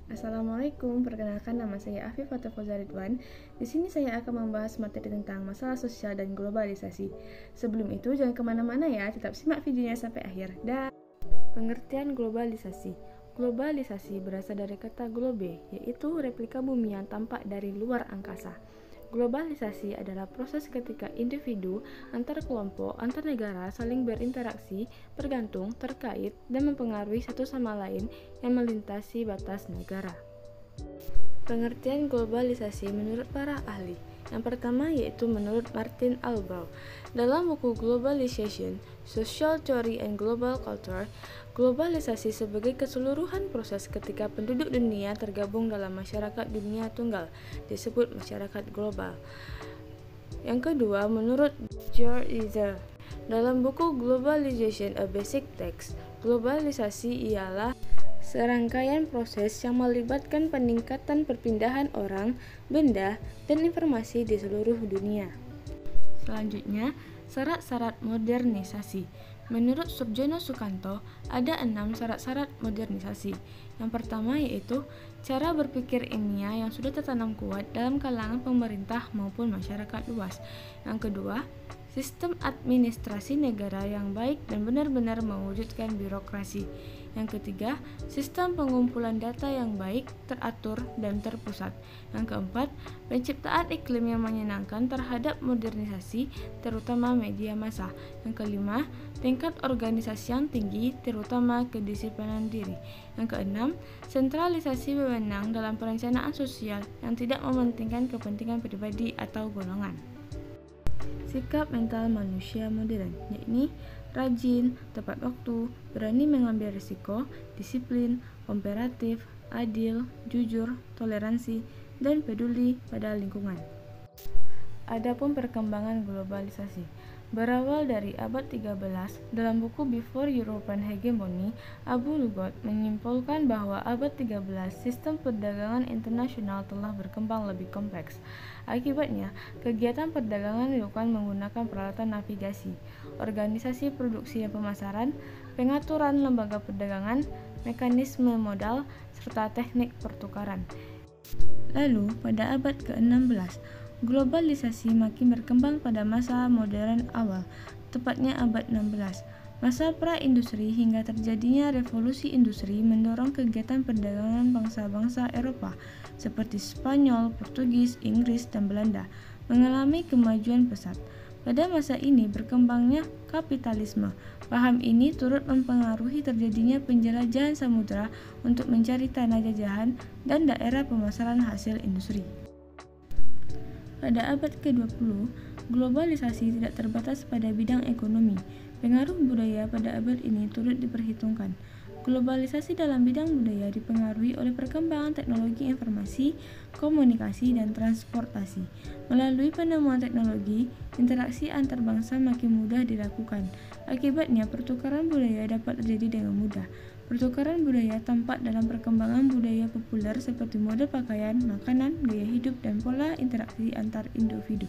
Assalamualaikum, perkenalkan nama saya Afifah Fauza Ridwan. Di sini saya akan membahas materi tentang masalah sosial dan globalisasi. Sebelum itu jangan kemana-mana ya, tetap simak videonya sampai akhir. Dan pengertian globalisasi. Globalisasi berasal dari kata globe, yaitu replika bumi yang tampak dari luar angkasa. Globalisasi adalah proses ketika individu, antar kelompok, antar negara saling berinteraksi, bergantung, terkait, dan mempengaruhi satu sama lain yang melintasi batas negara. Pengertian globalisasi menurut para ahli. Yang pertama yaitu menurut Martin Albaugh. Dalam buku Globalization, Social Theory and Global Culture, globalisasi sebagai keseluruhan proses ketika penduduk dunia tergabung dalam masyarakat dunia tunggal, disebut masyarakat global. Yang kedua menurut George Izer. Dalam buku Globalization, A Basic Text, globalisasi ialah serangkaian proses yang melibatkan peningkatan perpindahan orang, benda, dan informasi di seluruh dunia. Selanjutnya, syarat-syarat modernisasi. Menurut Surjono Sukanto, ada 6 syarat-syarat modernisasi. Yang pertama yaitu cara berpikir ilmiah yang sudah tertanam kuat dalam kalangan pemerintah maupun masyarakat luas. Yang kedua, sistem administrasi negara yang baik dan benar-benar mewujudkan birokrasi. Yang ketiga, sistem pengumpulan data yang baik, teratur, dan terpusat. Yang keempat, penciptaan iklim yang menyenangkan terhadap modernisasi, terutama media massa. Yang kelima, tingkat organisasi yang tinggi, terutama kedisiplinan diri. Yang keenam, sentralisasi wewenang dalam perencanaan sosial yang tidak mementingkan kepentingan pribadi atau golongan. Sikap mental manusia modern, yakni rajin, tepat waktu, berani mengambil risiko, disiplin, kooperatif, adil, jujur, toleransi, dan peduli pada lingkungan. Adapun perkembangan globalisasi berawal dari abad 13, dalam buku Before European Hegemony, Abu Lughod menyimpulkan bahwa abad 13 sistem perdagangan internasional telah berkembang lebih kompleks. Akibatnya, kegiatan perdagangan dilakukan menggunakan peralatan navigasi, organisasi produksi dan pemasaran, pengaturan lembaga perdagangan, mekanisme modal, serta teknik pertukaran. Lalu, pada abad ke-16, globalisasi makin berkembang pada masa modern awal, tepatnya abad 16. Masa pra-industri hingga terjadinya revolusi industri mendorong kegiatan perdagangan bangsa-bangsa Eropa seperti Spanyol, Portugis, Inggris, dan Belanda mengalami kemajuan pesat. Pada masa ini berkembangnya kapitalisme. Paham ini turut mempengaruhi terjadinya penjelajahan samudra untuk mencari tanah jajahan dan daerah pemasaran hasil industri. Pada abad ke-20, globalisasi tidak terbatas pada bidang ekonomi. Pengaruh budaya pada abad ini turut diperhitungkan. Globalisasi dalam bidang budaya dipengaruhi oleh perkembangan teknologi informasi, komunikasi, dan transportasi. Melalui penemuan teknologi, interaksi antar bangsa makin mudah dilakukan. Akibatnya, pertukaran budaya dapat terjadi dengan mudah. Pertukaran budaya tampak dalam perkembangan budaya populer seperti mode pakaian, makanan, gaya hidup, dan pola interaksi antar individu.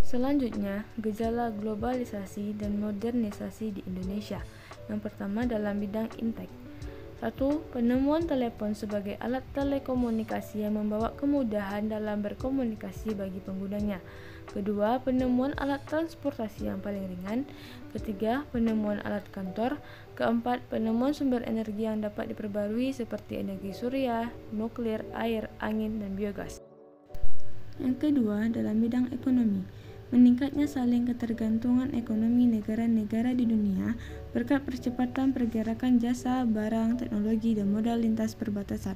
Selanjutnya, gejala globalisasi dan modernisasi di Indonesia. Yang pertama dalam bidang intek. 1. Penemuan telepon sebagai alat telekomunikasi yang membawa kemudahan dalam berkomunikasi bagi penggunanya. Kedua, penemuan alat transportasi yang paling ringan. Ketiga, penemuan alat kantor. Keempat, penemuan sumber energi yang dapat diperbarui seperti energi surya, nuklir, air, angin, dan biogas. Yang kedua, dalam bidang ekonomi. Meningkatnya saling ketergantungan ekonomi negara-negara di dunia berkat percepatan pergerakan jasa, barang, teknologi, dan modal lintas perbatasan.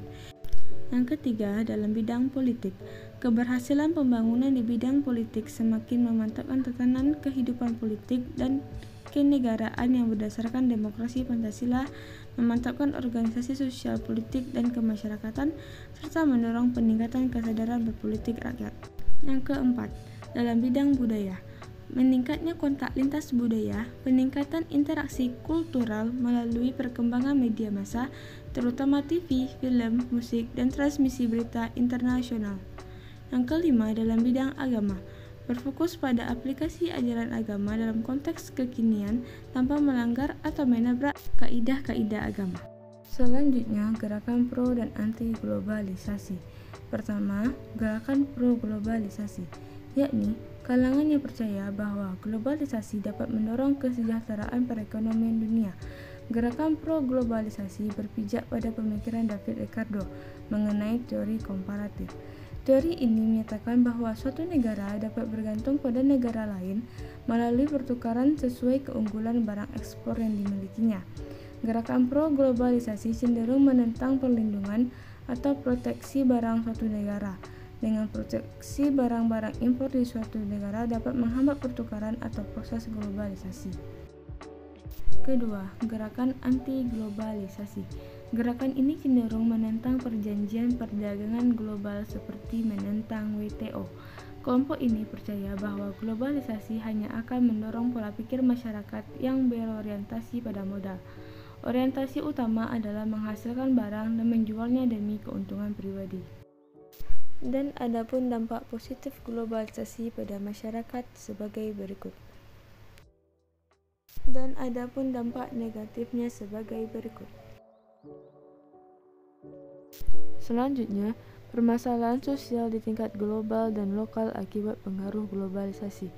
Yang ketiga, dalam bidang politik. Keberhasilan pembangunan di bidang politik semakin memantapkan tatanan kehidupan politik dan kenegaraan yang berdasarkan demokrasi Pancasila, memantapkan organisasi sosial politik dan kemasyarakatan, serta mendorong peningkatan kesadaran berpolitik rakyat. Yang keempat, dalam bidang budaya. Meningkatnya kontak lintas budaya, peningkatan interaksi kultural melalui perkembangan media massa, terutama TV, film, musik, dan transmisi berita internasional. Yang kelima, dalam bidang agama. berfokus pada aplikasi ajaran agama dalam konteks kekinian tanpa melanggar atau menabrak kaidah-kaidah agama. Selanjutnya, gerakan pro dan anti globalisasi. Pertama, gerakan pro globalisasi, yakni kalangan yang percaya bahwa globalisasi dapat mendorong kesejahteraan perekonomian dunia. Gerakan pro-globalisasi berpijak pada pemikiran David Ricardo mengenai teori komparatif. Teori ini menyatakan bahwa suatu negara dapat bergantung pada negara lain melalui pertukaran sesuai keunggulan barang ekspor yang dimilikinya. Gerakan pro-globalisasi cenderung menentang perlindungan atau proteksi barang suatu negara. Dengan proteksi barang-barang impor di suatu negara dapat menghambat pertukaran atau proses globalisasi. Kedua, gerakan anti-globalisasi. Gerakan ini cenderung menentang perjanjian perdagangan global seperti menentang WTO. Kelompok ini percaya bahwa globalisasi hanya akan mendorong pola pikir masyarakat yang berorientasi pada modal. Orientasi utama adalah menghasilkan barang dan menjualnya demi keuntungan pribadi. Dan adapun dampak positif globalisasi pada masyarakat sebagai berikut. Dan adapun dampak negatifnya sebagai berikut. Selanjutnya, permasalahan sosial di tingkat global dan lokal akibat pengaruh globalisasi.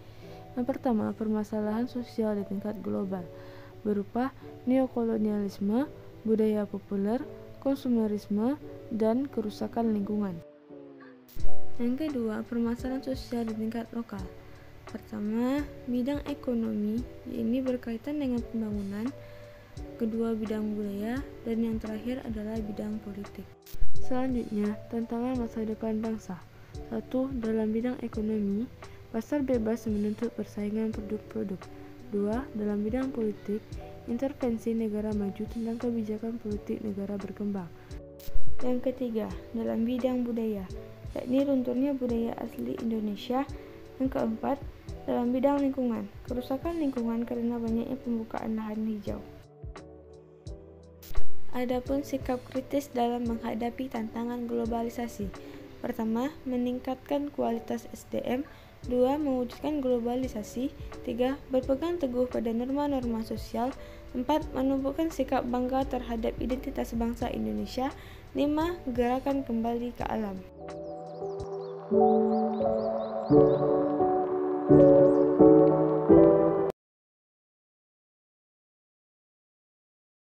Yang pertama, permasalahan sosial di tingkat global berupa neokolonialisme, budaya populer, konsumerisme, dan kerusakan lingkungan. Yang kedua, permasalahan sosial di tingkat lokal. Pertama, bidang ekonomi, ini berkaitan dengan pembangunan. Kedua, bidang budaya, dan yang terakhir adalah bidang politik. Selanjutnya, tantangan masa depan bangsa. 1. Dalam bidang ekonomi, pasar bebas menuntut persaingan produk-produk. 2. Dalam bidang politik, intervensi negara maju tentang kebijakan politik negara berkembang. Yang ketiga, dalam bidang budaya, yakni lunturnya budaya asli Indonesia. Yang keempat, dalam bidang lingkungan, kerusakan lingkungan karena banyaknya pembukaan lahan hijau. Adapun sikap kritis dalam menghadapi tantangan globalisasi. Pertama, meningkatkan kualitas SDM. 2. Mewujudkan globalisasi. 3. Berpegang teguh pada norma-norma sosial. 4. Menumbuhkan sikap bangga terhadap identitas bangsa Indonesia. 5. Gerakan kembali ke alam.